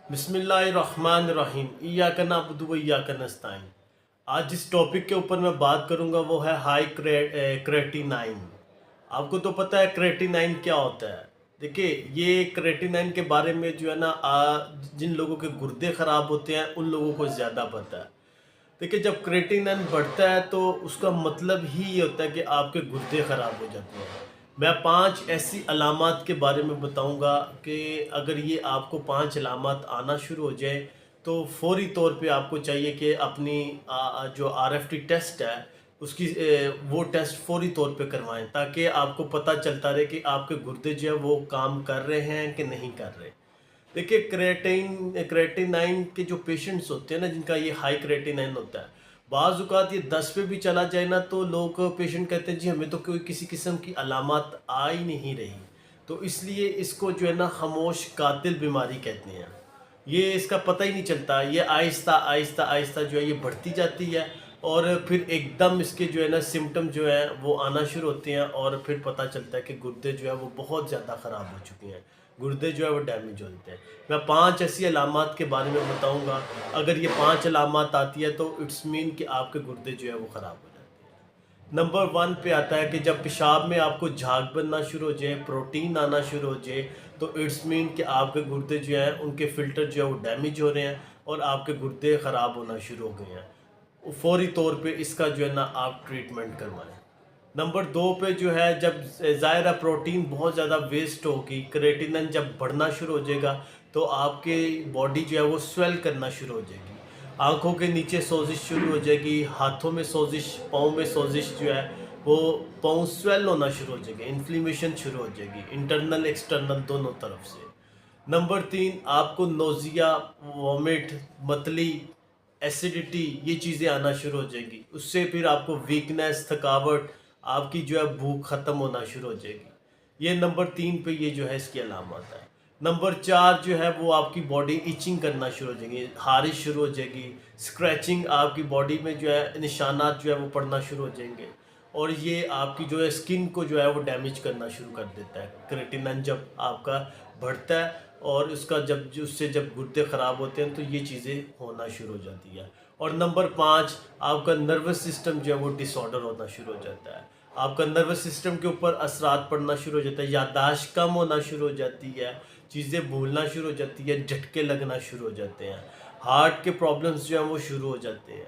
बिस्मिल्लाहिर्रहमानिर्रहीम इय्याका नअबुदु व इय्याका नस्तईन। आज जिस टॉपिक के ऊपर मैं बात करूंगा वो है हाई क्रेटिनाइन। आपको तो पता है क्रेटिनाइन क्या होता है। देखिए, ये क्रेटिनाइन के बारे में जो है ना जिन लोगों के गुर्दे ख़राब होते हैं उन लोगों को ज़्यादा पता है। देखिए, जब क्रेटिनाइन बढ़ता है तो उसका मतलब ही ये होता है कि आपके गुर्दे ख़राब हो जाते हैं। मैं 5 ऐसी अलामात के बारे में बताऊंगा कि अगर ये आपको 5 अलामात आना शुरू हो जाए तो फ़ौरी तौर पे आपको चाहिए कि अपनी जो आरएफटी टेस्ट है उसकी वो टेस्ट फ़ौरी तौर पे करवाएं, ताकि आपको पता चलता रहे कि आपके गुर्दे जो है वो काम कर रहे हैं कि नहीं कर रहे। देखिए, क्रेटिनाइन के जो पेशेंट्स होते हैं ना, जिनका ये हाई क्रेटिनाइन होता है, बाज़ औक़ात ये 10 पे भी चला जाए ना तो लोग पेशेंट कहते हैं जी हमें तो कोई किसी किस्म की अलामत आ ही नहीं रही। तो इसलिए इसको जो है ना खामोश कातिल बीमारी कहते हैं। ये इसका पता ही नहीं चलता, ये आहिस्ता आहिस्ता आहिस्ता जो है ये बढ़ती जाती है और फिर एकदम इसके जो है ना सिम्टम जो है वो आना शुरू होते हैं और फिर पता चलता है कि गुर्दे जो है वो बहुत ज़्यादा ख़राब हो चुके हैं, गुर्दे जो है वो डैमेज हो जाते हैं। मैं 5 ऐसी अलामात के बारे में बताऊंगा। अगर ये 5 अलामात आती है तो इट्स मीन कि आपके गुर्दे जो है वो ख़राब हो जाते हैं। नंबर 1 पे आता है कि जब पेशाब में आपको झाग बनना शुरू हो जाए, प्रोटीन आना शुरू हो जाए, तो इट्स मीन कि आपके गुर्दे जो हैं उनके फ़िल्टर जो है वो डैमेज हो रहे हैं और आपके गुर्दे ख़राब होना शुरू हो गए हैं। फ़ौरी तौर पे इसका जो है ना आप ट्रीटमेंट करवाएं। नंबर 2 पे जो है, जब ज़ाहिर है प्रोटीन बहुत ज़्यादा वेस्ट होगी, क्रेटिनिन जब बढ़ना शुरू हो जाएगा तो आपके बॉडी जो है वो स्वेल करना शुरू हो जाएगी। आँखों के नीचे सोजिश शुरू हो जाएगी, हाथों में सोजिश, पाँव में सोजिश जो है वो पाँव स्वेल होना शुरू हो जाएंगे, इन्फ्लेमेशन शुरू हो जाएगी इंटरनल एक्सटर्नल दोनों तरफ से। नंबर 3, आपको नोज़िया, वॉमिट, मतली, एसिडिटी ये चीज़ें आना शुरू हो जाएंगी। उससे फिर आपको वीकनेस, थकावट, आपकी जो है भूख ख़त्म होना शुरू हो जाएगी। ये नंबर 3 पे ये जो है इसकी अलामत है। नंबर 4 जो है वो आपकी बॉडी इचिंग करना शुरू हो जाएगी, खारिश शुरू हो जाएगी, स्क्रैचिंग, आपकी बॉडी में जो है निशानात जो है वो पड़ना शुरू हो जाएंगे और ये आपकी जो है स्किन को जो है वो डैमेज करना शुरू कर देता है। क्रेटिनिन जब आपका बढ़ता है और उसका उससे जब गुर्दे ख़राब होते हैं तो ये चीज़ें होना शुरू हो जाती है। और नंबर 5, आपका नर्वस सिस्टम जो है वो डिसऑर्डर होना शुरू हो जाता है। आपका नर्वस सिस्टम के ऊपर असरात पड़ना शुरू हो जाता है, याददाश्त कम होना शुरू हो जाती है, चीज़ें भूलना शुरू हो जाती है, झटके लगना शुरू हो जाते हैं, हार्ट के प्रॉब्लम्स जो हैं वो शुरू हो जाते हैं।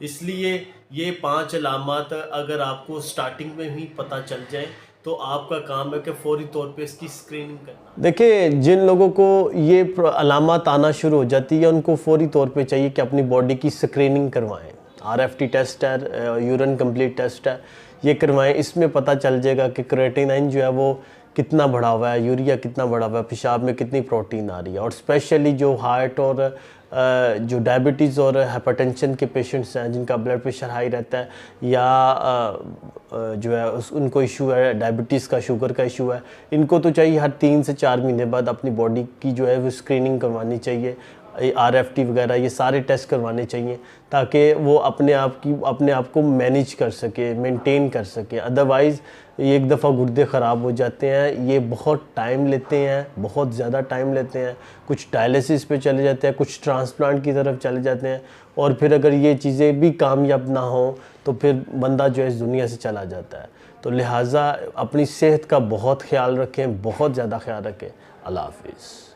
इसलिए ये 5 अलामत अगर आपको स्टार्टिंग में ही पता चल जाए तो आपका काम है कि फ़ौरी तौर पे इसकी स्क्रीनिंग करना। देखिए, जिन लोगों को ये अलामत आना शुरू हो जाती है उनको फ़ौरी तौर पे चाहिए कि अपनी बॉडी की स्क्रीनिंग करवाएं। आरएफटी टेस्ट है, यूरिन कंप्लीट टेस्ट है, ये करवाएं। इसमें पता चल जाएगा कि क्रेटिनाइन जो है वो कितना बढ़ा हुआ है, यूरिया कितना बढ़ा हुआ है, पेशाब में कितनी प्रोटीन आ रही है। और स्पेशली जो हार्ट और जो डायबिटीज़ और हाइपरटेंशन के पेशेंट्स हैं जिनका ब्लड प्रेशर हाई रहता है या जो है उनको इशू है डायबिटीज़ का, शुगर का इशू है, इनको तो चाहिए हर 3 से 4 महीने बाद अपनी बॉडी की जो है वो स्क्रीनिंग करवानी चाहिए। आरएफटी वगैरह ये सारे टेस्ट करवाने चाहिए ताकि वो अपने आप को मैनेज कर सके, मेंटेन कर सके। अदरवाइज़ ये एक दफ़ा गुर्दे ख़राब हो जाते हैं, ये बहुत टाइम लेते हैं, बहुत ज़्यादा टाइम लेते हैं। कुछ डायलिसिस पे चले जाते हैं, कुछ ट्रांसप्लांट की तरफ चले जाते हैं और फिर अगर ये चीज़ें भी कामयाब ना हो तो फिर बंदा जो है इस दुनिया से चला जाता है। तो लिहाजा अपनी सेहत का बहुत ख्याल रखें, बहुत ज़्यादा ख्याल रखें। अल्लाह हाफ़िज़।